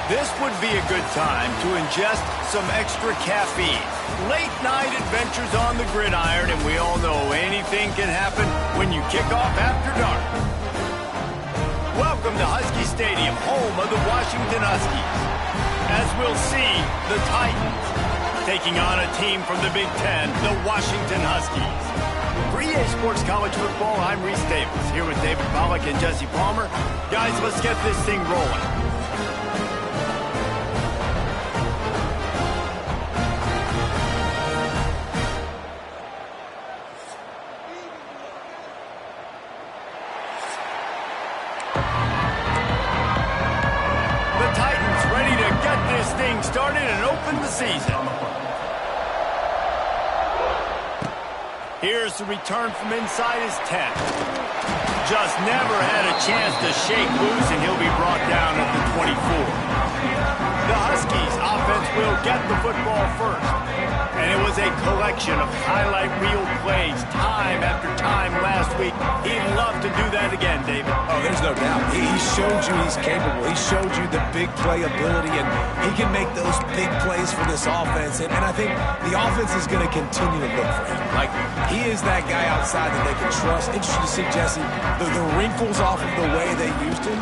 This would be a good time to ingest some extra caffeine. Late night adventures on the gridiron, and we all know anything can happen when you kick off after dark. Welcome to Husky Stadium, home of the Washington Huskies. As we'll see, the Titans taking on a team from the Big Ten, the Washington Huskies. For EA Sports College Football, I'm Reese Davis, here with David Pollack and Jesse Palmer. Guys, let's get this thing rolling. The Titans ready to get this thing started and open the season. Here's the return from inside his 10. Just never had a chance to shake loose, and he'll be brought down at the 24. The Huskies offense will get the football first. And it was a collection of highlight reel plays time after time last week. He'd love to do that again, David. Oh, there's no doubt. He showed you he's capable. He showed you the big play ability, and he can make those big plays for this offense. And I think the offense is going to continue to look for him. Like, he is that guy outside that they can trust. Interesting to see, Jesse, the wrinkles off of the way they used him,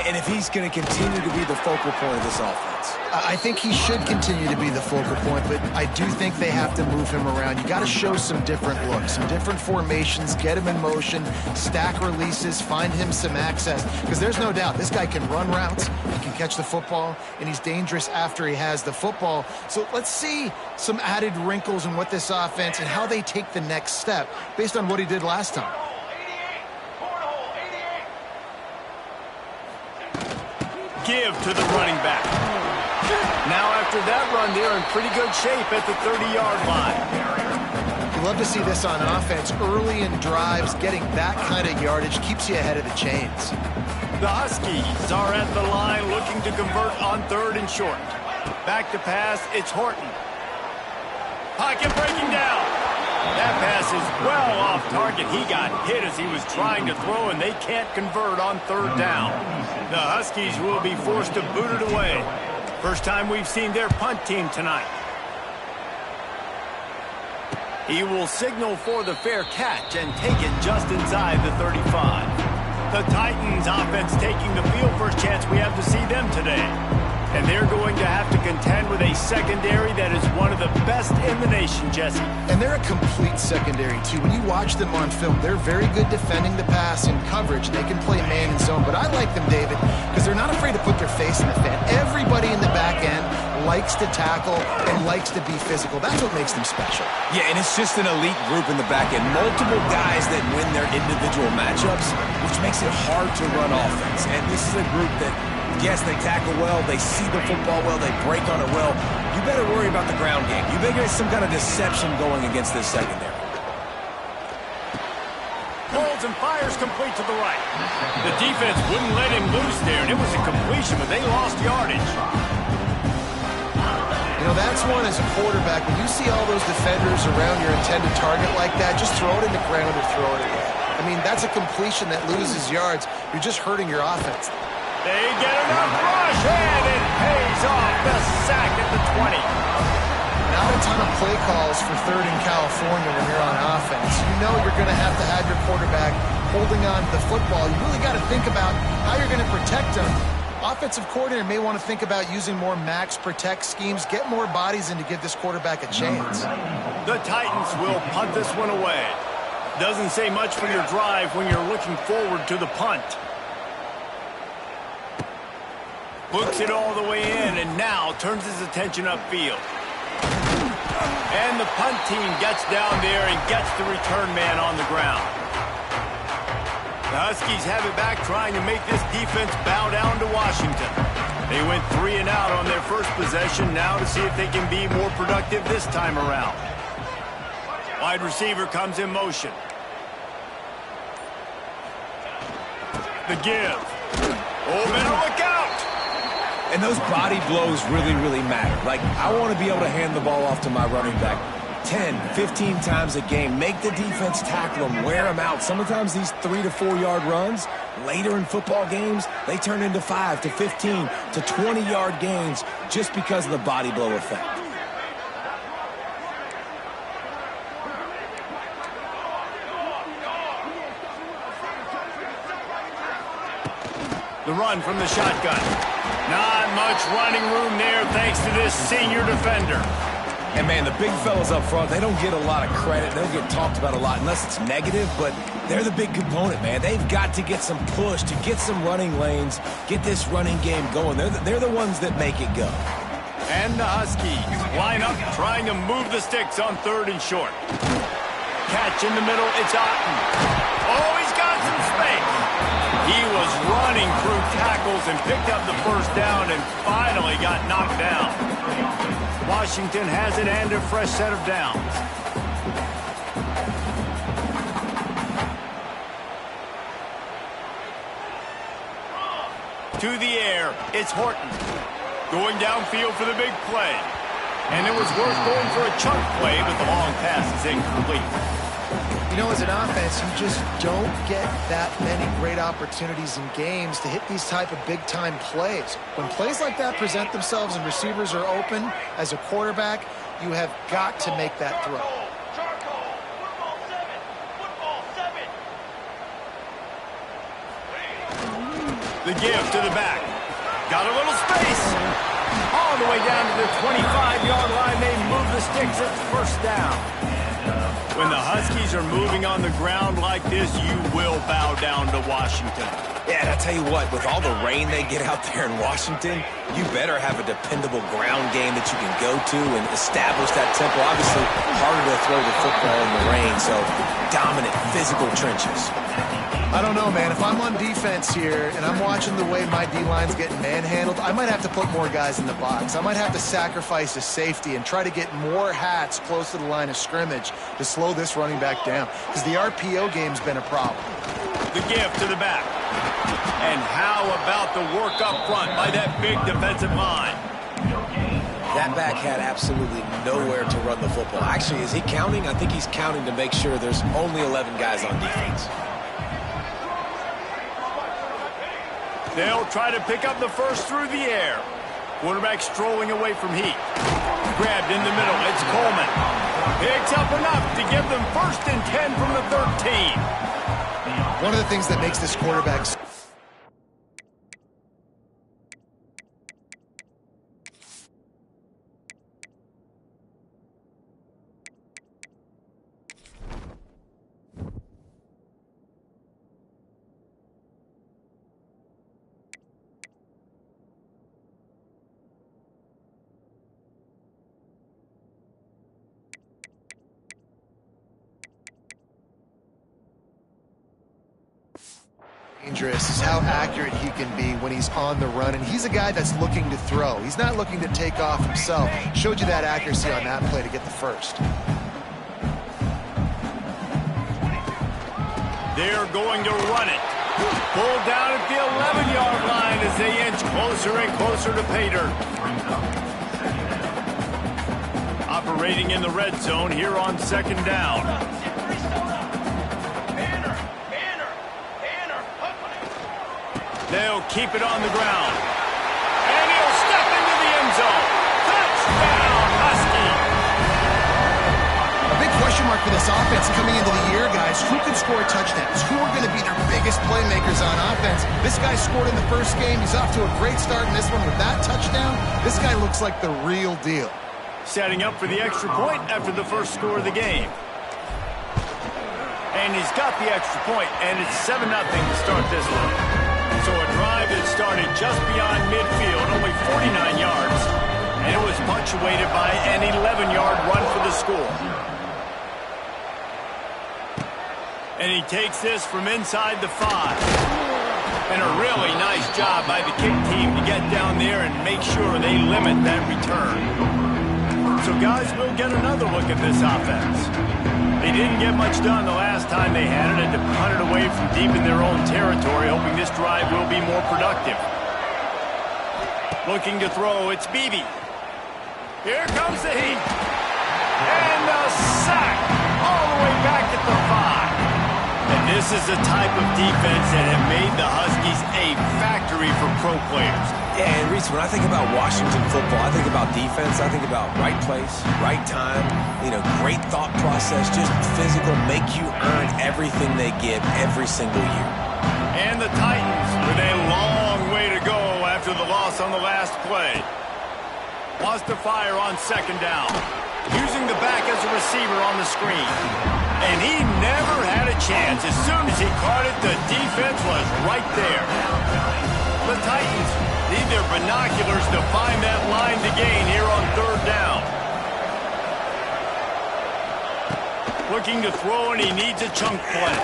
and if he's going to continue to be the focal point of this offense. I think he should continue to be the focal point, but I do think they have to move him around. You got to show some different looks, some different formations, get him in motion, stack releases, find him some access, because there's no doubt this guy can run routes, he can catch the football, and he's dangerous after he has the football. So let's see some added wrinkles in what this offense and how they take the next step based on what he did last time. Give to the running back. Now after that run, they're in pretty good shape at the 30-yard line. You love to see this on offense. Early in drives, getting that kind of yardage keeps you ahead of the chains. The Huskies are at the line looking to convert on 3rd and short. Back to pass, it's Horton. Pocket breaking down. That pass is well off target. He got hit as he was trying to throw, and they can't convert on 3rd down. The Huskies will be forced to boot it away. First time we've seen their punt team tonight. He will signal for the fair catch and take it just inside the 35. The Titans offense taking the field. First chance we have to see them today. And they're going to have to contend with a secondary that is one of the best in the nation, Jesse. And they're a complete secondary, too. When you watch them on film, they're very good defending the pass and coverage. They can play man and zone. But I like them, David, because they're not afraid to put their face in the fan. Everybody in the back end likes to tackle and likes to be physical. That's what makes them special. Yeah, and it's just an elite group in the back end. Multiple guys that win their individual matchups, which makes it hard to run offense. And this is a group that, yes, they tackle well, they see the football well, they break on it well. You better worry about the ground game. You better get some kind of deception going against this secondary. Holds and fires complete to the right. The defense wouldn't let him loose there, and it was a completion, but they lost yardage. You know, that's one as a quarterback. When you see all those defenders around your intended target like that, just throw it in the ground or throw it away. I mean, that's a completion that loses yards. You're just hurting your offense. They get enough rush, and it pays off. The sack at the 20. Not a ton of play calls for 3rd in California when you're on offense. You know you're going to have your quarterback holding on to the football. You really got to think about how you're going to protect him. Offensive coordinator may want to think about using more max protect schemes, get more bodies in to give this quarterback a chance. The Titans will punt this one away. Doesn't say much for your drive when you're looking forward to the punt. Books it all the way in, and now turns his attention upfield. And the punt team gets down there and gets the return man on the ground. The Huskies have it back, trying to make this defense bow down to Washington. They went 3 and out on their first possession, now to see if they can be more productive this time around. Wide receiver comes in motion. The give. Oh, better look out! And those body blows really, really matter. Like, I want to be able to hand the ball off to my running back 10, 15 times a game. Make the defense tackle them, wear them out. Sometimes these 3 to 4 yard runs, later in football games, they turn into 5 to 15 to 20 yard gains just because of the body blow effect. The run from the shotgun. Not much running room there thanks to this senior defender. And, man, the big fellas up front, they don't get a lot of credit. They don't get talked about a lot unless it's negative, but they're the big component, man. They've got to get some push, to get some running lanes, get this running game going. They're the ones that make it go. And the Huskies line up, trying to move the sticks on 3rd and short. Catch in the middle, it's Otten. Oh, he's got some space. He was running through tackles and picked up the first down and finally got knocked down. Washington has it and a fresh set of downs. To the air, it's Horton. Going downfield for the big play. And it was worth going for a chunk play, but the long pass is incomplete. You know, as an offense, you just don't get that many great opportunities in games to hit these type of big-time plays. When plays like that present themselves and receivers are open, as a quarterback, you have got to make that throw. The give to the back. Got a little space. All the way down to the 25-yard line. They move the sticks. It's first down. When the Huskies are moving on the ground like this, you will bow down to Washington. Yeah, and I tell you what, with all the rain they get out there in Washington, you better have a dependable ground game that you can go to and establish that tempo. Obviously, harder to throw the football in the rain, so dominant physical trenches. I don't know, man. If I'm on defense here and I'm watching the way my D-line's getting manhandled, I might have to put more guys in the box. I might have to sacrifice a safety and try to get more hats close to the line of scrimmage to slow this running back down, because the RPO game's been a problem. The give to the back. And how about the work up front by that big defensive line? That back had absolutely nowhere to run the football. Actually, is he counting? I think he's counting to make sure there's only 11 guys on defense. They'll try to pick up the first through the air. Quarterback strolling away from Heat. Grabbed in the middle. It's Coleman. Picks up enough to give them 1st and 10 from the 13. One of the things that makes this quarterback dangerous is how accurate he can be when he's on the run, and he's a guy that's looking to throw. He's not looking to take off himself. Showed you that accuracy on that play to get the first. They're going to run it. Pulled down at the 11-yard line as they inch closer and closer to pay dirt. Operating in the red zone here on 2nd down. They'll keep it on the ground. And he'll step into the end zone. Touchdown, Husky! A big question mark for this offense coming into the year, guys. Who can score touchdowns? Who are going to be their biggest playmakers on offense? This guy scored in the first game. He's off to a great start in this one with that touchdown. This guy looks like the real deal. Setting up for the extra point after the first score of the game. And he's got the extra point, and it's 7-0 to start this one. So a drive that started just beyond midfield, only 49 yards, and it was punctuated by an 11-yard run for the score. And he takes this from inside the 5. And a really nice job by the kick team to get down there and make sure they limit that return. So guys, we'll get another look at this offense. They didn't get much done the last time they had it, and to punt it away from deep in their own territory, hoping this drive will be more productive. Looking to throw, it's Beebe. Here comes the Heat. And the the 5. And this is the type of defense that have made the Huskies a factory for pro players. Yeah, and Reese, when I think about Washington football, I think about defense. I think about right place, right time, great thought process, just physical, make you earn everything they give every single year. And the Titans with a long way to go after the loss on the last play. Wants to fire on second down. Using the back as a receiver on the screen. And he never had a chance. As soon as he caught it, the defense was right there. The Titans need their binoculars to find that line to gain here on third down. Looking to throw, and he needs a chunk play.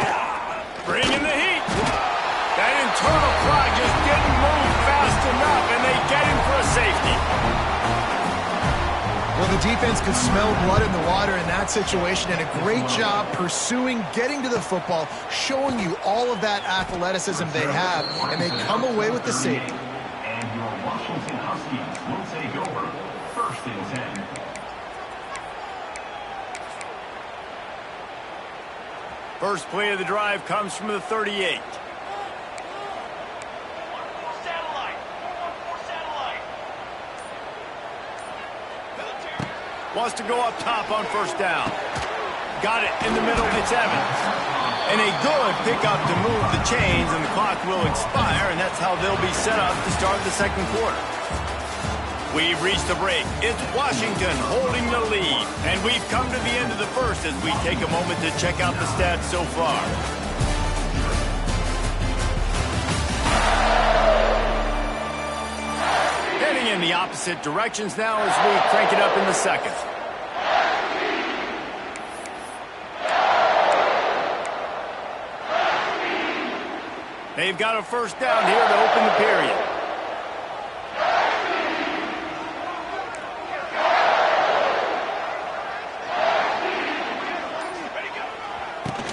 Bringing the heat. That internal clock just didn't move fast enough, and they get him for a safety. Well, the defense could smell blood in the water in that situation, and a great job pursuing, getting to the football, showing you all of that athleticism they have, and they come away with the safety. And your Washington Huskies will take over 1st and 10. First play of the drive comes from the 38. Wants to go up top on first down. Got it in the middle. It's Evans. And a good pickup to move the chains, and the clock will expire, and that's how they'll be set up to start the second quarter. We've reached the break. It's Washington holding the lead, and we've come to the end of the first as we take a moment to check out the stats so far. Heading in the opposite directions now as we crank it up in the second. They've got a first down here to open the period.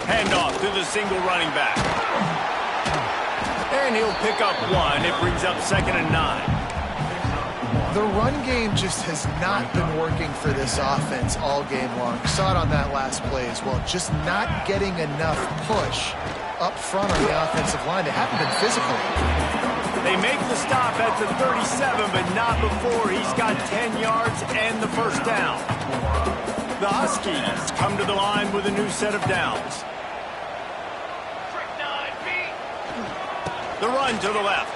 Handoff to the single running back. And he'll pick up one. It brings up 2nd and 9. The run game just has not been working for this offense all game long. Saw it on that last play as well. Just not getting enough push up front on the offensive line. They haven't been physical. They make the stop at the 37, but not before he's got 10 yards and the first down. The Huskies come to the line with a new set of downs. The run to the left.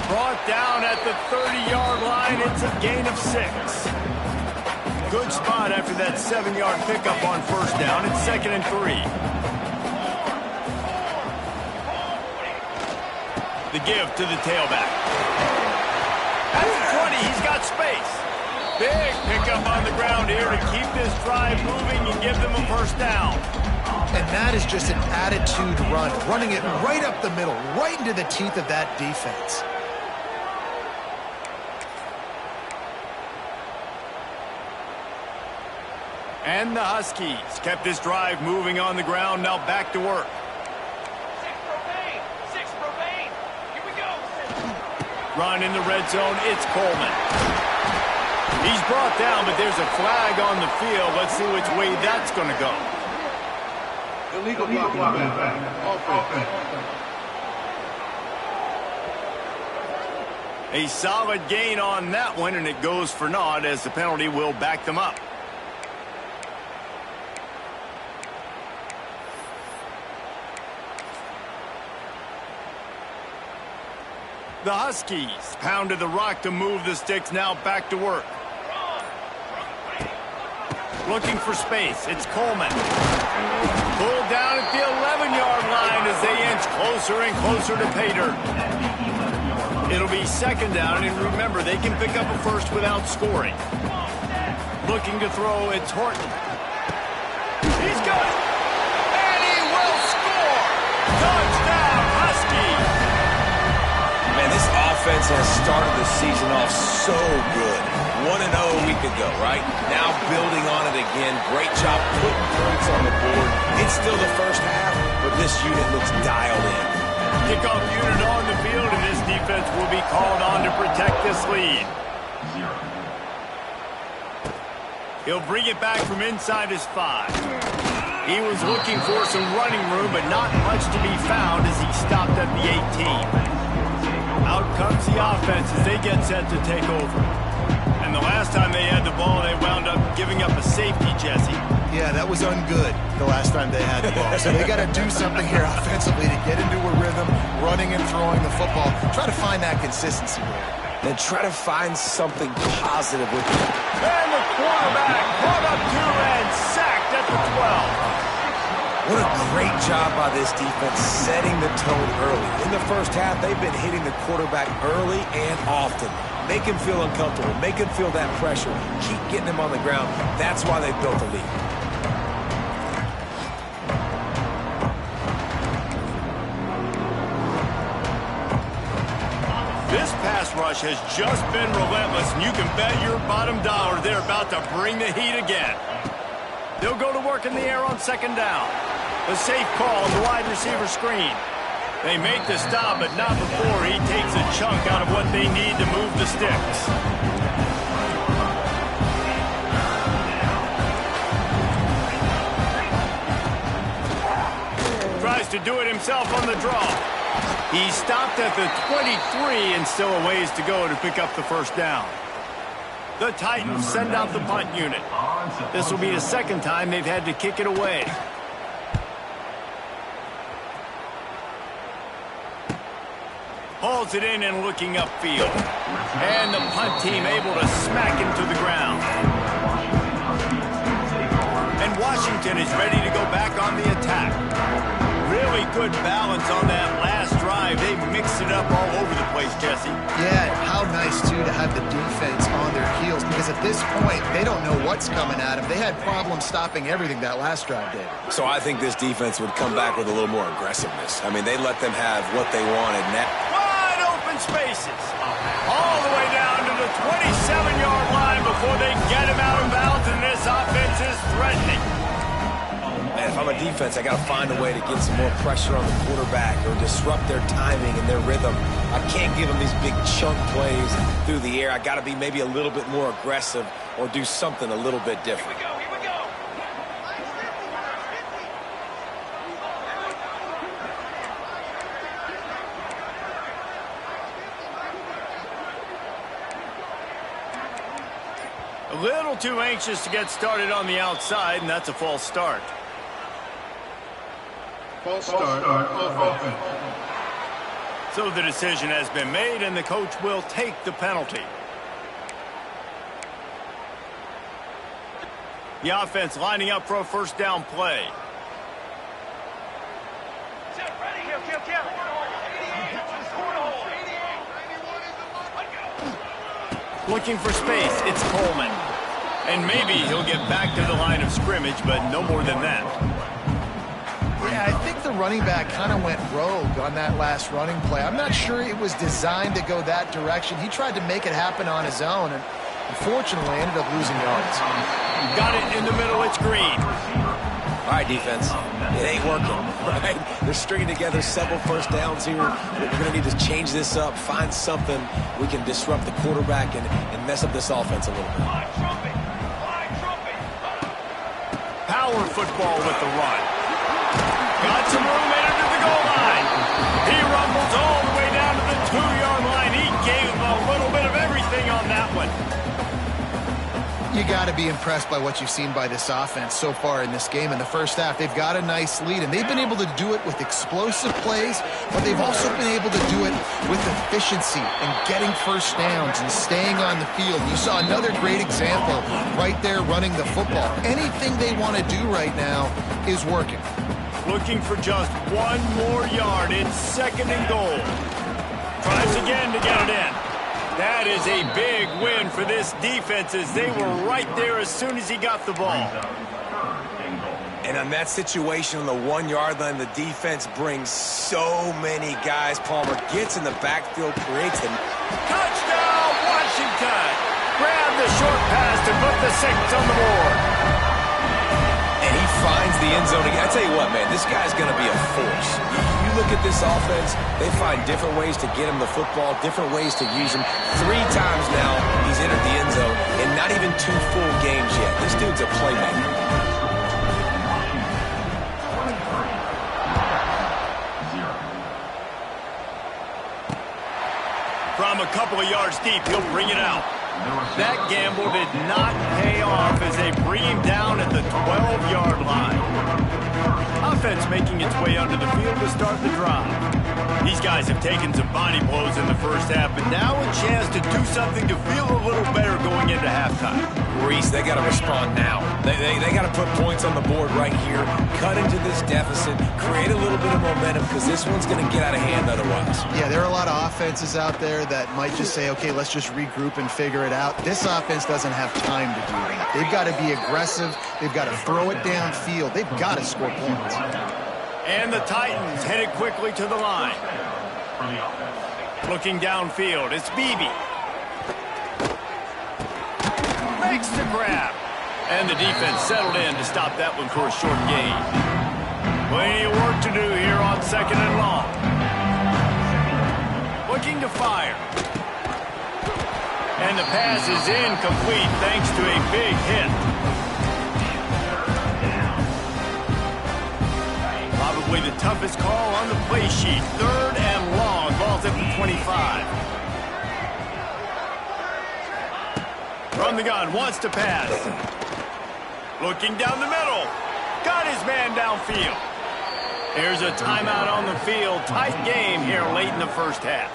Brought down at the 30-yard line. It's a gain of 6. Good spot after that 7-yard pickup on first down. It's 2nd and 3. The give to the tailback. At the 20, he's got space. Big pickup on the ground here to keep this drive moving and give them a first down. And that is just an attitude run, running it right up the middle, right into the teeth of that defense. And the Huskies kept this drive moving on the ground, now back to work. 6 Provane. Here we go. Run in the red zone, it's Coleman. He's brought down, but there's a flag on the field. Let's see which way that's going to go. Illegal blocking offense. A solid gain on that one, and it goes for naught as the penalty will back them up. The Huskies pounded the rock to move the sticks, now back to work. Looking for space, it's Coleman. Pulled down at the 11-yard line as they inch closer and closer to pay dirt. It'll be 2nd down, and remember, they can pick up a first without scoring. Looking to throw, it's Horton. He's got it! And he will score! Touchdown, Huskies! Man, this offense has started the season off so good. 1-0 a week ago, right? Now building on it again. Great job putting points on the board. It's still the first half, but this unit looks dialed in. Kickoff unit on the field, and this defense will be called on to protect this lead. He'll bring it back from inside his 5. He was looking for some running room, but not much to be found as he stopped at the 18. Out comes the offense as they get set to take over. And the last time they had the ball, they wound up giving up a safety, Jesse. Yeah, that was ungood the last time they had the ball. So they got to do something here offensively to get into a rhythm, running and throwing the football. Try to find that consistency there. And try to find something positive with it. And the quarterback brought up to and sacked at the 12. What a great job by this defense setting the tone early. In the first half, they've been hitting the quarterback early and often. Make him feel uncomfortable. Make him feel that pressure. Keep getting him on the ground. That's why they built the lead. This pass rush has just been relentless, and you can bet your bottom dollar they're about to bring the heat again. They'll go to work in the air on second down. A safe call on the wide receiver screen. They make the stop, but not before he takes a chunk out of what they need to move the sticks. Tries to do it himself on the draw. He stopped at the 23 and still a ways to go to pick up the first down. The Titans send out the punt unit. This will be the second time they've had to kick it away. Hauls it in and looking upfield. And the punt team able to smack him to the ground. And Washington is ready to go back on the attack. Really good balance on that last drive. They mixed it up all over the place, Jesse. Yeah, how nice, too, to have the defense on their heels, because at this point, they don't know what's coming at them. They had problems stopping everything that last drive did. So I think this defense would come back with a little more aggressiveness. I mean, they let them have what they wanted. Wide open spaces. All the way down to the 27-yard line before they get him out of bounds, and this offense is threatening. Man, if I'm a defense, I got to find a way to get some more pressure on the quarterback or disrupt their timing and their rhythm. I can't give them these big chunk plays through the air. I got to be maybe a little bit more aggressive or do something a little bit different. Here we go. A little too anxious to get started on the outside, and that's a false start. False start offense. So the decision has been made, and the coach will take the penalty. The offense lining up for a first down play. Looking for space, it's Coleman. And maybe he'll get back to the line of scrimmage, but no more than that. Yeah, I think the running back kind of went rogue on that last running play. I'm not sure it was designed to go that direction. He tried to make it happen on his own, and unfortunately ended up losing yards. Got it in the middle, it's Green. All right, defense, it ain't working, right? They're stringing together several first downs here. We're going to need to change this up, find something we can disrupt the quarterback and mess up this offense a little bit. Power football with the run. Got some room into the goal line. He rumbles all the way down to the 2-yard line. He gave a little bit of everything on that one. You got to be impressed by what you've seen by this offense so far in this game. In the first half, they've got a nice lead, and they've been able to do it with explosive plays, but they've also been able to do it with efficiency and getting first downs and staying on the field. You saw another great example right there running the football. Anything they want to do right now is working. Looking for just one more yard. It's second and goal. Tries again to get it in. That is a big win for this defense as they were right there as soon as he got the ball. And on that situation on the 1-yard line, the defense brings so many guys. Palmer gets in the backfield, creates them. Touchdown, Washington! Grab the short pass to put the 6 on the board. And he finds the end zone again. I tell you what, man, this guy's going to be a force. You look at this offense, they find different ways to get him the football, different ways to use him. 3 times now he's entered the end zone, and not even 2 full games yet. This dude's a playmaker. from a couple of yards deep. He'll bring it out. That gamble did not pay off as they bring him down at the 12-yard line. Offense making its way onto the field to start the drive. These guys have taken some body blows in the first half, but now a chance to do something to feel a little better going into halftime. Reese, they got to respond now. They got to put points on the board right here, cut into this deficit, create a little bit of momentum because this one's going to get out of hand otherwise. Yeah, there are a lot of offenses out there that might just say, okay, let's just regroup and figure it out. This offense doesn't have time to do that. They've got to be aggressive. They've got to throw it downfield. They've got to score points. And the Titans headed quickly to the line. Looking downfield, it's Beebe. Makes the grab. And the defense settled in to stop that one for a short gain. Plenty of work to do here on 2nd and long. Looking to fire. And the pass is incomplete thanks to a big hit. Probably the toughest call on the play sheet. 3rd and long. Ball's at the 25. From the gun, wants to pass. Looking down the middle. Got his man downfield. Here's a timeout on the field. Tight game here late in the first half.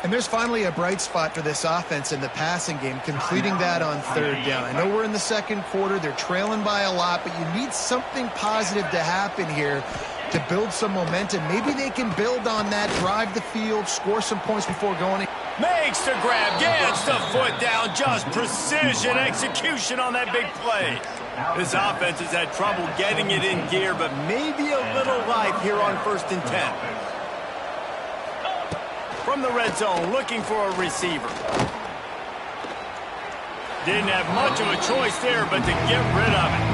And there's finally a bright spot for this offense in the passing game, completing that on 3rd down. I know we're in the 2nd quarter. They're trailing by a lot, but you need something positive to happen here to build some momentum. Maybe they can build on that, drive the field, score some points before going in. Makes the grab, gets the foot down, just precision execution on that big play. This offense has had trouble getting it in gear, but maybe a little life here on 1st and 10. From the red zone, looking for a receiver. Didn't have much of a choice there, but to get rid of it.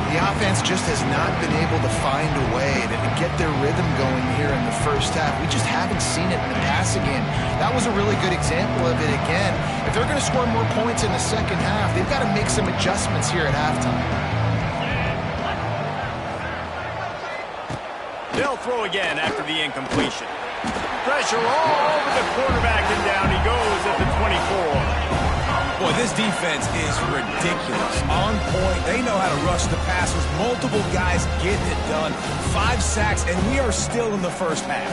The offense just has not been able to find a way to get their rhythm going here in the first half. We just haven't seen it in the passing game. That was a really good example of it again. If they're going to score more points in the 2nd half, they've got to make some adjustments here at halftime. They'll throw again after the incompletion. Pressure all over the quarterback, and down he goes at the 24. Boy, this defense is ridiculous. On point. They know how to rush the passers. Multiple guys getting it done. 5 sacks, and we are still in the first half.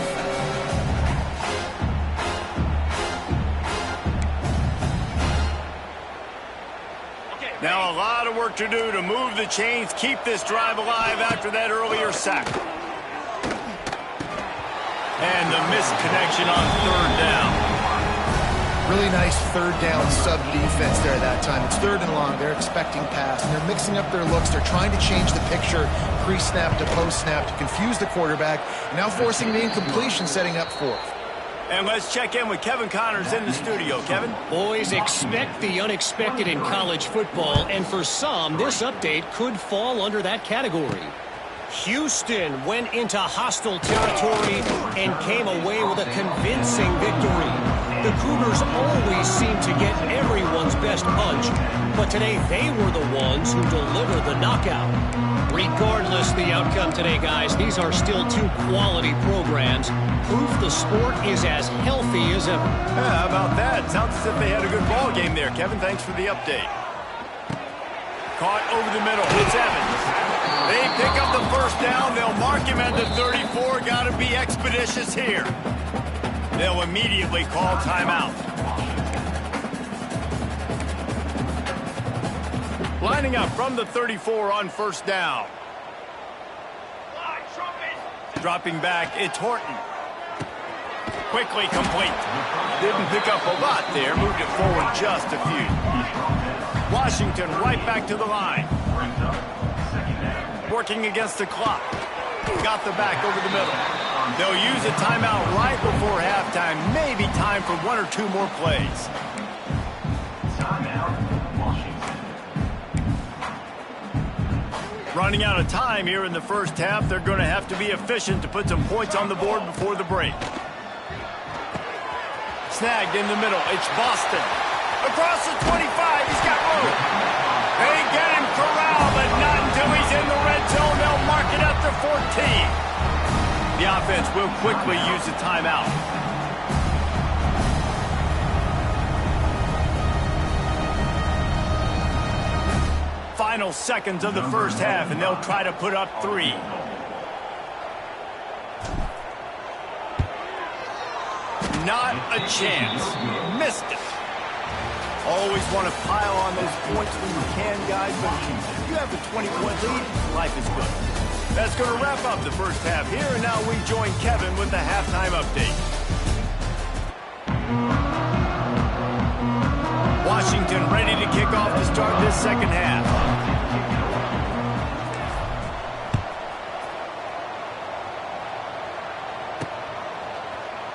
Now a lot of work to do to move the chains, keep this drive alive after that earlier sack. And the missed connection on 3rd down. Really nice 3rd down sub-defense there that time. It's 3rd and long. They're expecting pass, and they're mixing up their looks. They're trying to change the picture pre-snap to post-snap to confuse the quarterback, and now forcing the incompletion, setting up 4th. And let's check in with Kevin Connors in the studio. Kevin? Boys, expect the unexpected in college football, and for some, this update could fall under that category. Houston went into hostile territory and came away with a convincing victory. The Cougars always seem to get everyone's best punch, but today they were the ones who delivered the knockout. Regardless the outcome today, guys, these are still 2 quality programs. Proof the sport is as healthy as ever. Yeah, how about that? Sounds as if they had a good ball game there. Kevin, thanks for the update. Caught over the middle. It's Evans. They pick up the 1st down. They'll mark him at the 34. Got to be expeditious here. They'll immediately call timeout. Lining up from the 34 on 1st down. Dropping back, it's Horton. Quickly complete. Didn't pick up a lot there. Moved it forward just a few. Washington right back to the line. Working against the clock. Got the back over the middle. They'll use a timeout right before halftime. Maybe time for 1 or 2 more plays. Running out of time here in the first half. They're going to have to be efficient to put some points on the board before the break. Snagged in the middle. It's Boston. Across the 25. He's got room. They get him corralled, but not until he's in the red zone. They'll mark it at the 14. The offense will quickly use a timeout. final seconds of the first half, and they'll try to put up 3. Not a chance. Missed it. Always want to pile on those points when you can, guys, but if you have a 20-point lead, life is good. That's going to wrap up the first half here, and now we join Kevin with the halftime update. Washington ready to kick off to start this second half.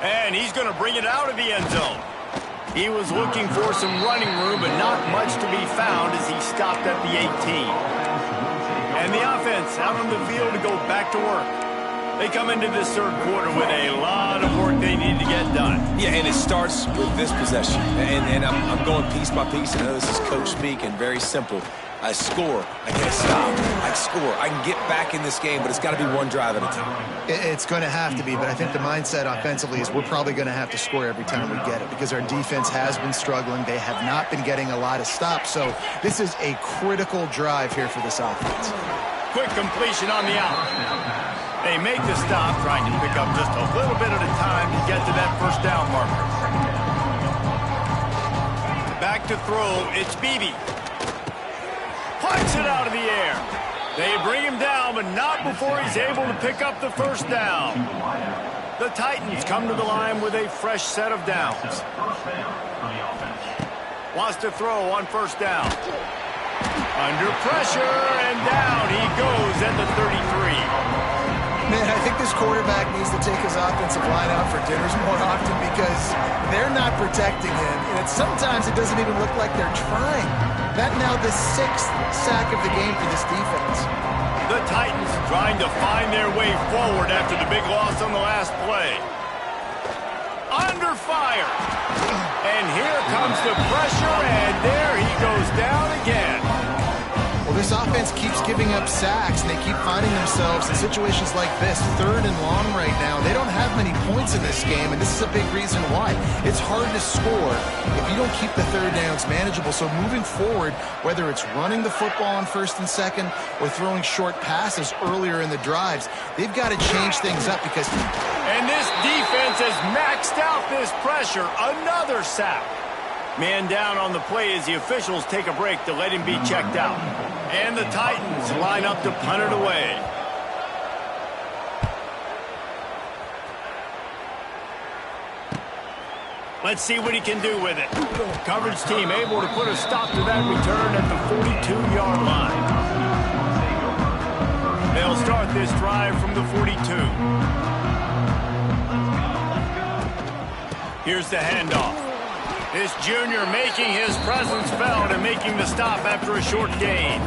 And he's going to bring it out of the end zone. He was looking for some running room, but not much to be found as he stopped at the 18. And the offense out on the field to go back to work. They come into this third quarter with a lot of work they need to get done. Yeah, and it starts with this possession. And I'm going piece by piece. I know this is coach speak and very simple. I score. I can't stop. I score. I can get back in this game, but it's got to be one drive at a time. It's going to have to be, but I think the mindset offensively is we're probably going to have to score every time we get it because our defense has been struggling. They have not been getting a lot of stops, so this is a critical drive here for this offense. Quick completion on the out. They make the stop, trying to pick up just a little bit at a time to get to that first down marker. Back to throw, it's Beebe. Punts it out of the air. They bring him down, but not before he's able to pick up the first down. The Titans come to the line with a fresh set of downs. Wants to throw on first down. Under pressure, and down he goes at the 33. Man, I think this quarterback needs to take his offensive line out for dinners more often because they're not protecting him. And sometimes it doesn't even look like they're trying. That now the 6th sack of the game for this defense. The Titans trying to find their way forward after the big loss on the last play. Under fire. And here comes the pressure, and there he goes down again. Well, this offense keeps giving up sacks, and they keep finding themselves in situations like this, 3rd and long right now. They don't have many points in this game, and this is a big reason why. It's hard to score if you don't keep the third downs manageable. So moving forward, whether it's running the football on 1st and 2nd or throwing short passes earlier in the drives, they've got to change things up because... And this defense has maxed out this pressure. Another sack. Man down on the play as the officials take a break to let him be checked out. And the Titans line up to punt it away. Let's see what he can do with it. Coverage team able to put a stop to that return at the 42-yard line. They'll start this drive from the 42. Here's the handoff. This junior making his presence felt and making the stop after a short gain.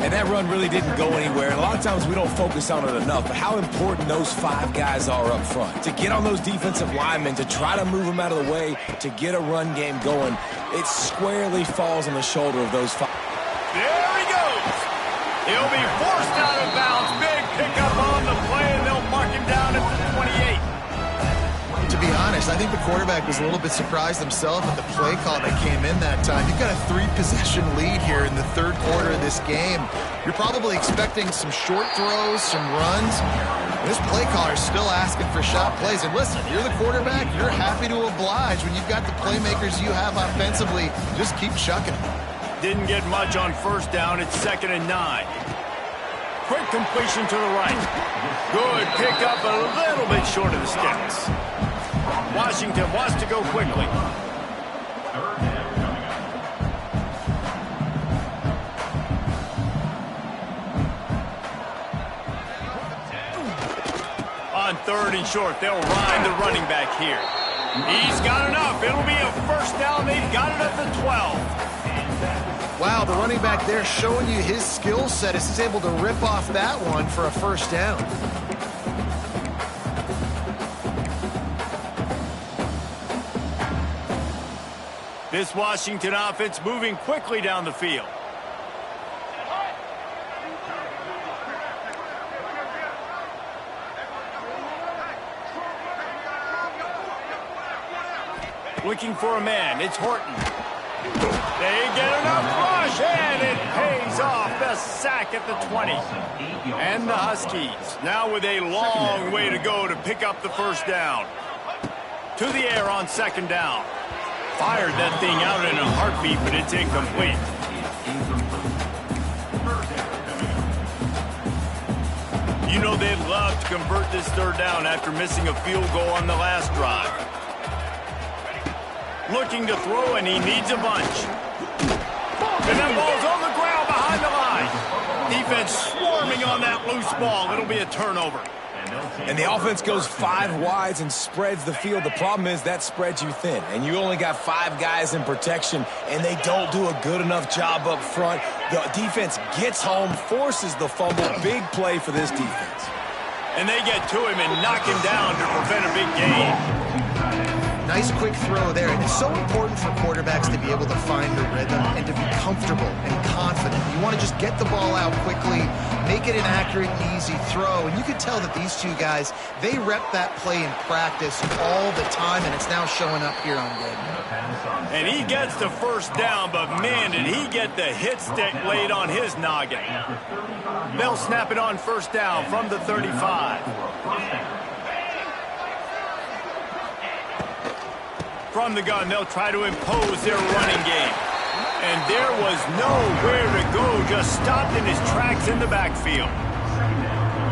And that run really didn't go anywhere. And a lot of times we don't focus on it enough, but how important those 5 guys are up front. To get on those defensive linemen, to try to move them out of the way, to get a run game going, it squarely falls on the shoulder of those 5. There he goes. He'll be forced out of bounds. Big pickup on the play, and they'll mark him down at the 28. To be honest, I think the quarterback was a little bit surprised himself at the play call that came in that time. You've got a 3-possession lead here in the third quarter of this game. You're probably expecting some short throws, some runs. This play caller is still asking for shot plays. And listen, you're the quarterback. You're happy to oblige. When you've got the playmakers you have offensively, just keep chucking them. Didn't get much on first down. It's 2nd and 9. Quick completion to the right. Good pickup, a little bit short of the sticks. Washington wants to go quickly. On 3rd and short, they'll ride the running back here. He's got enough. It'll be a first down. They've got it at the 12. Wow, the running back there showing you his skill set as he's able to rip off that one for a first down. This Washington offense moving quickly down the field. Looking for a man. It's Horton. They get enough rush, and it pays off. a sack at the 20. And the Huskies now with a long way to go to pick up the first down. To the air on second down. Fired that thing out in a heartbeat, but it's incomplete. You know they'd love to convert this third down after missing a field goal on the last drive. Looking to throw, and he needs a bunch. And that ball's on the ground behind the line. Defense swarming on that loose ball. It'll be a turnover. And the offense goes 5 wides and spreads the field. The problem is that spreads you thin, and you only got 5 guys in protection, and they don't do a good enough job up front. The defense gets home, forces the fumble. Big play for this defense. And they get to him and knock him down to prevent a big gain. Nice quick throw there. And it's so important for quarterbacks to be able to find the rhythm and to be comfortable and confident. You want to just get the ball out quickly, make it an accurate and easy throw. And you can tell that these two guys, they rep that play in practice all the time, and it's now showing up here on game. And he gets the first down, but man, did he get the hit stick laid on his noggin. They'll snap it on first down from the 35. From the gun, they'll try to impose their running game. And there was nowhere to go, just stopped in his tracks in the backfield.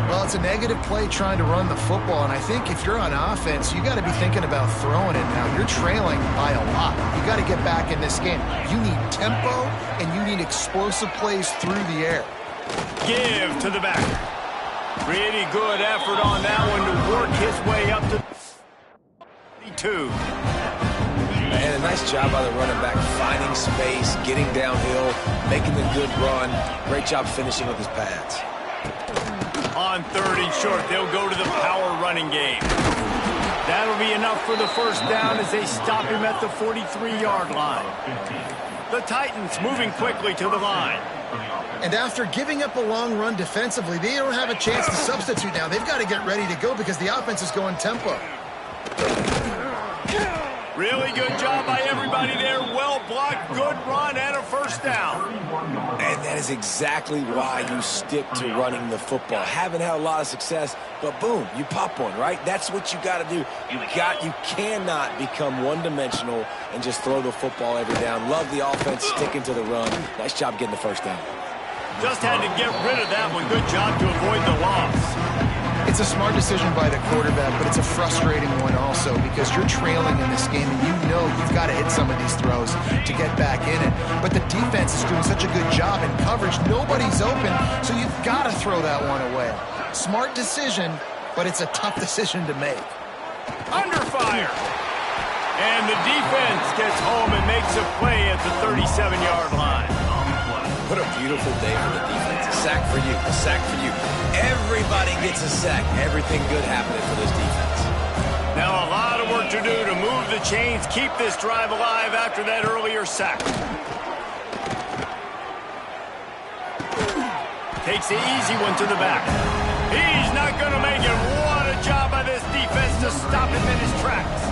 Well, it's a negative play trying to run the football, and I think if you're on offense, you got to be thinking about throwing it now. You're trailing by a lot. You got to get back in this game. You need tempo, and you need explosive plays through the air. Give to the back. Pretty good effort on that one to work his way up to 32. And a nice job by the running back, finding space, getting downhill, making the good run. Great job finishing with his pads. On 3rd and short, they'll go to the power running game. That'll be enough for the first down as they stop him at the 43-yard line. The Titans moving quickly to the line. And after giving up a long run defensively, they don't have a chance to substitute now. They've got to get ready to go because the offense is going tempo. Really good job by everybody there. Well blocked, good run, and a first down. And that is exactly why you stick to running the football. Haven't had a lot of success, but boom, you pop one, right? That's what you got to do. You cannot become one-dimensional and just throw the football every down. Love the offense sticking to the run. Nice job getting the first down. Just had to get rid of that one. Good job to avoid the loss. It's a smart decision by the quarterback, but it's a frustrating one also because you're trailing in this game and you know you've got to hit some of these throws to get back in it. But the defense is doing such a good job in coverage. Nobody's open, so you've got to throw that one away. Smart decision, but it's a tough decision to make. Under fire. And the defense gets home and makes a play at the 37-yard line. What a beautiful day for the defense. A sack for you, a sack for you. Everybody gets a sack. Everything good happening for this defense. Now a lot of work to do to move the chains, keep this drive alive after that earlier sack. Takes the easy one to the back. He's not going to make it. What a job by this defense to stop him in his tracks.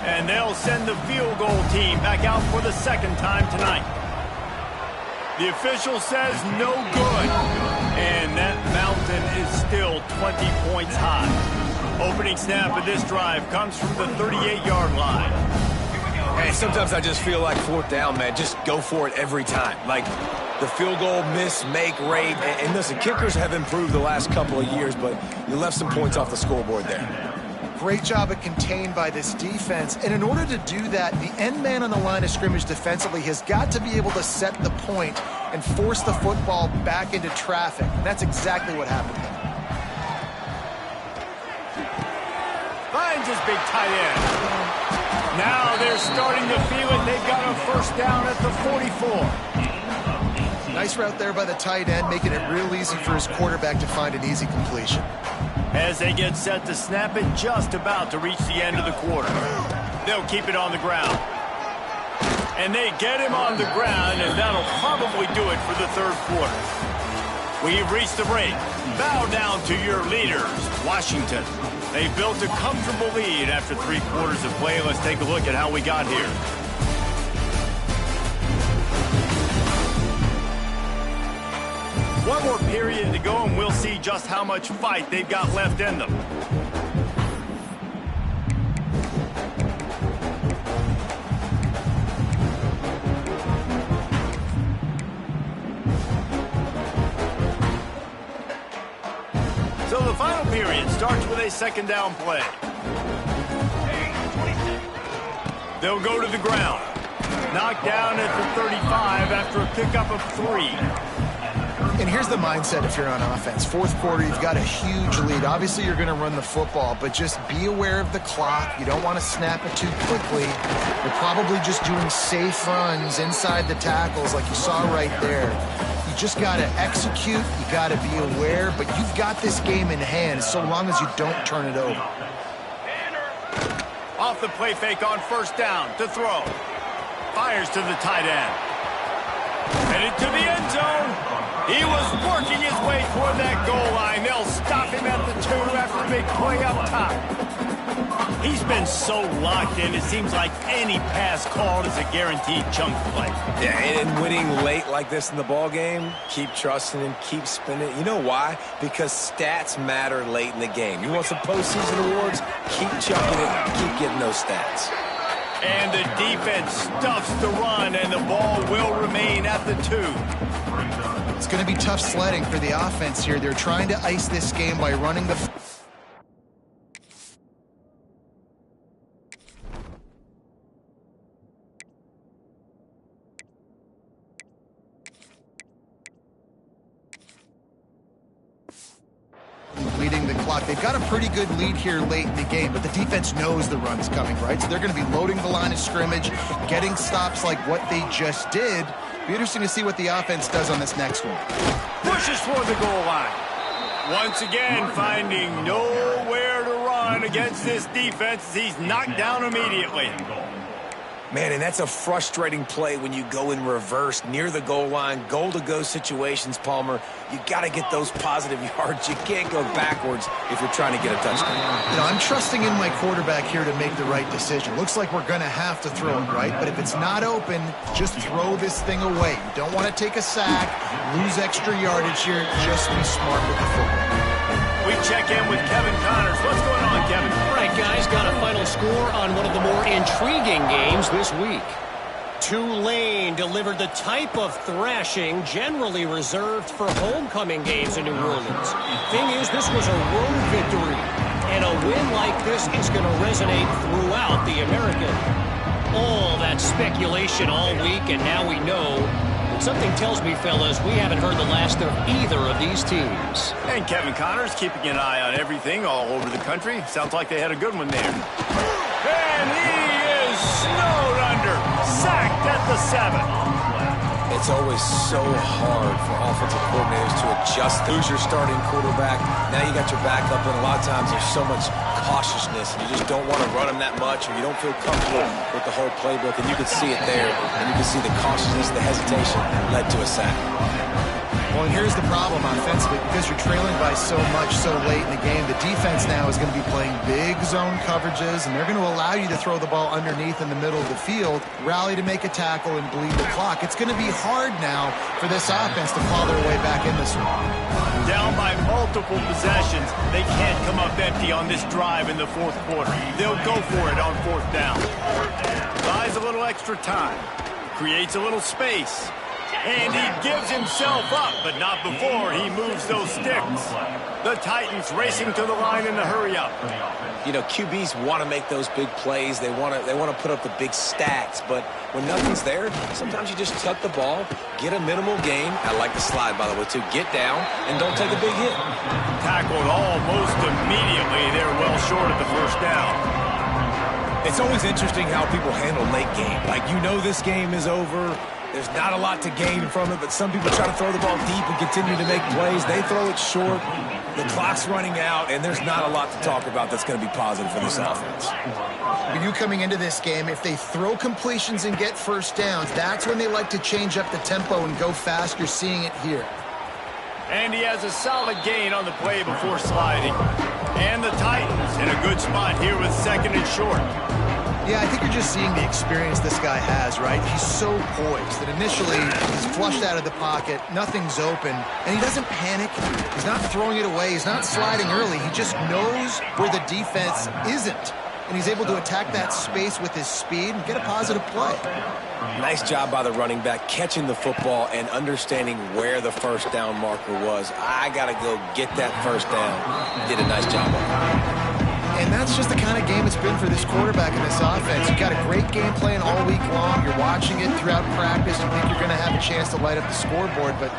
And they'll send the field goal team back out for the second time tonight. The official says no good. And that mountain is still 20 points high. Opening snap of this drive comes from the 38-yard line. Hey, sometimes I just feel like 4th down, man. Just go for it every time. Like the field goal miss, make rate. And listen, kickers have improved the last couple of years, but you left some points off the scoreboard there. Great job at contained by this defense. And in order to do that, the end man on the line of scrimmage defensively has got to be able to set the point and force the football back into traffic. And that's exactly what happened here. Finds his big tight end. Now they're starting to feel it. They've got a first down at the 44. Nice route there by the tight end, making it real easy for his quarterback to find an easy completion. As they get set to snap it, just about to reach the end of the quarter. They'll keep it on the ground. And they get him on the ground, and that'll probably do it for the third quarter. We've reached the break. Bow down to your leaders, Washington. They built a comfortable lead after 3 quarters of play. Let's take a look at how we got here. One more period to go, and we'll see just how much fight they've got left in them. So the final period starts with a second down play. They'll go to the ground. Knocked down at the 35 after a pickup of 3. And here's the mindset if you're on offense. Fourth quarter, you've got a huge lead. Obviously, you're going to run the football, but just be aware of the clock. You don't want to snap it too quickly. You're probably just doing safe runs inside the tackles like you saw right there. You just got to execute. You got to be aware, but you've got this game in hand so long as you don't turn it over. Off the play fake on first down to throw. Fires to the tight end. Headed to the end zone. He was working his way toward that goal line. They'll stop him at the 2 after a big play up top. He's been so locked in, it seems like any pass called is a guaranteed chunk play. Yeah, and winning late like this in the ball game, keep trusting him, keep spinning. You know why? Because stats matter late in the game. You want some postseason awards? Keep chucking it, keep getting those stats. And the defense stuffs the run, and the ball will remain at the 2. It's going to be tough sledding for the offense here. They're trying to ice this game by running the... leading the clock. They've got a pretty good lead here late in the game, but the defense knows the run's coming, right? So they're going to be loading the line of scrimmage, getting stops like what they just did. Be interesting to see what the offense does on this next one. Pushes for the goal line. Once again, finding nowhere to run against this defense. He's knocked down immediately. Man, and that's a frustrating play when you go in reverse near the goal line, goal-to-go situations, Palmer. You got to get those positive yards. You can't go backwards if you're trying to get a touchdown. You know, I'm trusting in my quarterback here to make the right decision. Looks like we're going to have to throw it, right? But if it's not open, just throw this thing away. You don't want to take a sack, lose extra yardage here. Just be smart with the football. We check in with Kevin Connors. What's going on, Kevin? All right, guys, got a final score on one of the more intriguing games this week. Tulane delivered the type of thrashing generally reserved for homecoming games in New Orleans. Thing is, this was a road victory, and a win like this is going to resonate throughout the American. All that speculation all week, and now we know. Something tells me, fellas, we haven't heard the last of either of these teams. And Kevin Connors keeping an eye on everything all over the country. Sounds like they had a good one there. And he is snowed under. Sacked at the 7. It's always so hard for offensive coordinators to adjust. Who's your starting quarterback? Now you got your backup, and a lot of times there's so much cautiousness, and you just don't want to run them that much, or you don't feel comfortable with the whole playbook, and you can see it there, and you can see the cautiousness, the hesitation led to a sack. Well, and here's the problem offensively. Because you're trailing by so much so late in the game, the defense now is going to be playing big zone coverages, and they're going to allow you to throw the ball underneath in the middle of the field, rally to make a tackle, and bleed the clock. It's going to be hard now for this offense to claw their way back in this one. Down by multiple possessions, they can't come up empty on this drive in the fourth quarter. They'll go for it on fourth down. Buys a little extra time. Creates a little space. And he gives himself up, but not before he moves those sticks. The Titans racing to the line in the hurry-up. You know, QBs want to make those big plays. They want to put up the big stats, but when nothing's there, sometimes you just tuck the ball, get a minimal gain. I like the slide, by the way, too. Get down and don't take a big hit. Tackled almost immediately. They're well short of the first down. It's always interesting how people handle late game. Like, you know this game is over. There's not a lot to gain from it, but some people try to throw the ball deep and continue to make plays. They throw it short. The clock's running out, and there's not a lot to talk about that's going to be positive for this offense. When you coming into this game, if they throw completions and get first downs, that's when they like to change up the tempo and go fast. You're seeing it here. And he has a solid gain on the play before sliding. And the Titans in a good spot here with second and short. Yeah, I think you're just seeing the experience this guy has, right? He's so poised that initially he's flushed out of the pocket, nothing's open, and he doesn't panic. He's not throwing it away. He's not sliding early. He just knows where the defense isn't, and he's able to attack that space with his speed and get a positive play. Nice job by the running back, catching the football and understanding where the first down marker was. I got to go get that first down. Did a nice job of it. And that's just the kind of game it's been for this quarterback in this offense. You've got a great game plan all week long. You're watching it throughout practice. You think you're going to have a chance to light up the scoreboard, but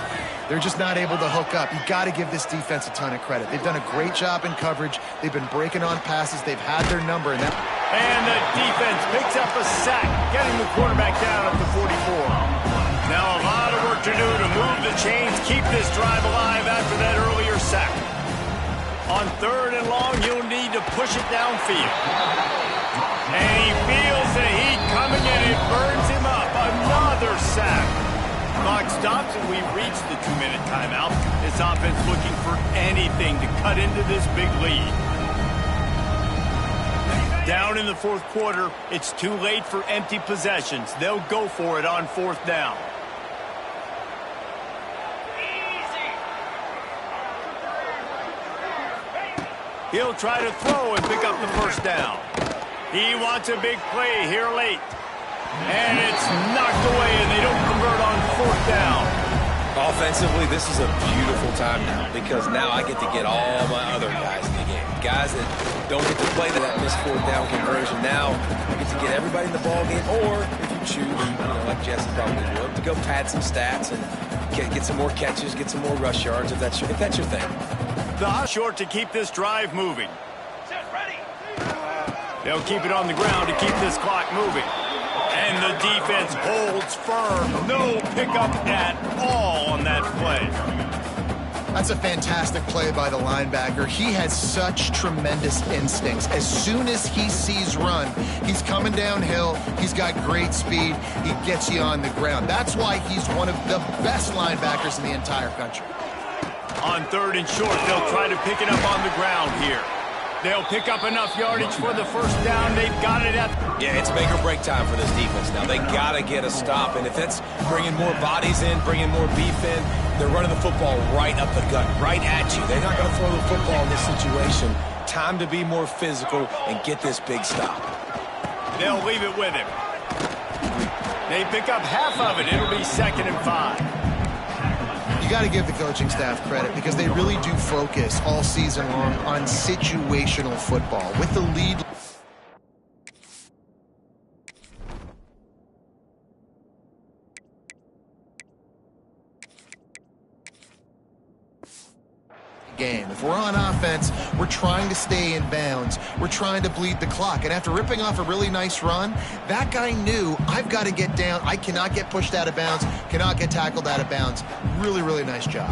they're just not able to hook up. You've got to give this defense a ton of credit. They've done a great job in coverage. They've been breaking on passes. They've had their number. And the defense picks up a sack, getting the quarterback down at the 44. Now a lot of work to do to move the chains, keep this drive alive after that earlier sack. On 3rd and long, you'll need to push it downfield. And he feels the heat coming, and it burns him up. Another sack. Clock stops, and we've reached the 2-minute timeout. This offense looking for anything to cut into this big lead. Down in the 4th quarter, it's too late for empty possessions. They'll go for it on 4th down. He'll try to throw and pick up the first down. He wants a big play here late. And it's knocked away, and they don't convert on 4th down. Offensively, this is a beautiful time now because now I get to get all my other guys in the game. Guys that don't get to play that missed 4th down conversion. Now I get to get everybody in the ball game, or if you choose, like Jesse probably would, to go pad some stats and get some more catches, get some more rush yards if that's your thing. The short to keep this drive moving. They'll keep it on the ground to keep this clock moving. And the defense holds firm. No pickup at all on that play. That's a fantastic play by the linebacker. He has such tremendous instincts. As soon as he sees run, he's coming downhill. He's got great speed. He gets you on the ground. That's why he's one of the best linebackers in the entire country. On 3rd and short, they'll try to pick it up on the ground here. They'll pick up enough yardage for the first down. They've got it at... Yeah, it's make or break time for this defense now. They got to get a stop, and if that's bringing more bodies in, bringing more beef in, they're running the football right up the gut, right at you. They're not going to throw the football in this situation. Time to be more physical and get this big stop. They'll leave it with him. They pick up half of it. It'll be 2nd and 5. You got to give the coaching staff credit because they really do focus all season long on situational football. With the lead game. If we're on offense, we're trying to stay in bounds. We're trying to bleed the clock. And after ripping off a really nice run, that guy knew, I've got to get down. I cannot get pushed out of bounds, cannot get tackled out of bounds. Really, really nice job.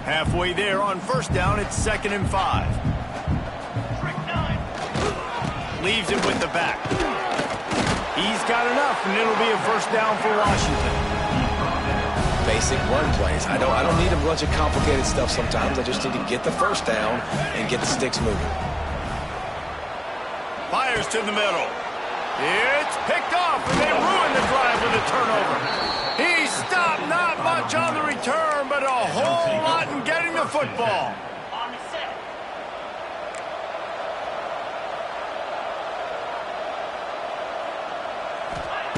Halfway there on 1st down, it's 2nd and 5. Leaves it with the back. He's got enough, and it'll be a 1st down for Washington. Basic run plays. I don't need a bunch of complicated stuff sometimes. I just need to get the first down and get the sticks moving. Fires to the middle. It's picked off, and they ruin the drive with a turnover. He stopped, not much on the return, but a whole lot in getting the football.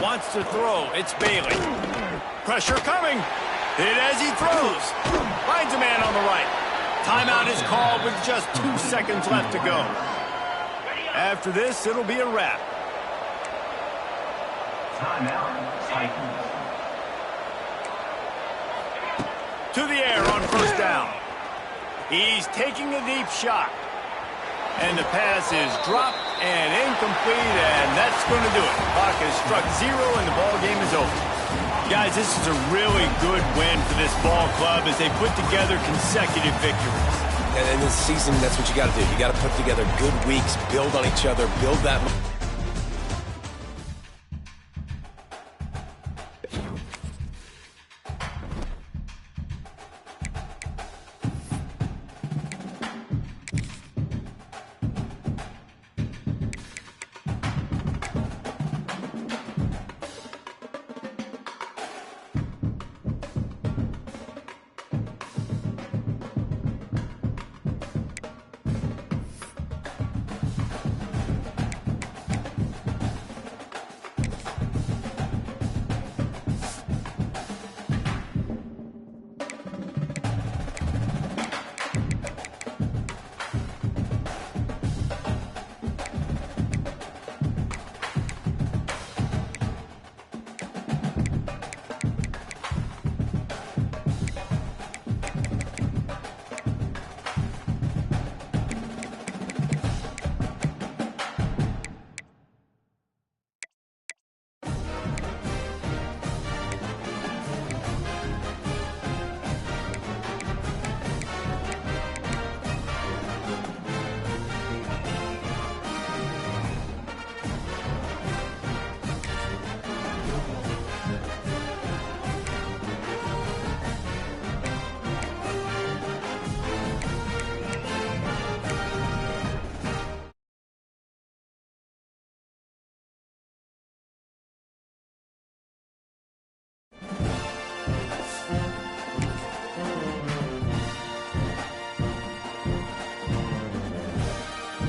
Wants to throw. It's Bailey. Pressure coming. Hit as he throws. Finds a man on the right. Timeout is called with just 2 seconds left to go. After this, it'll be a wrap. Timeout, Titans. To the air on 1st down. He's taking a deep shot. And the pass is dropped and incomplete, and that's going to do it. Clock has struck 0, and the ball game is over. Guys, this is a really good win for this ball club as they put together consecutive victories. And in this season, that's what you got to do. You got to put together good weeks, build on each other, build that...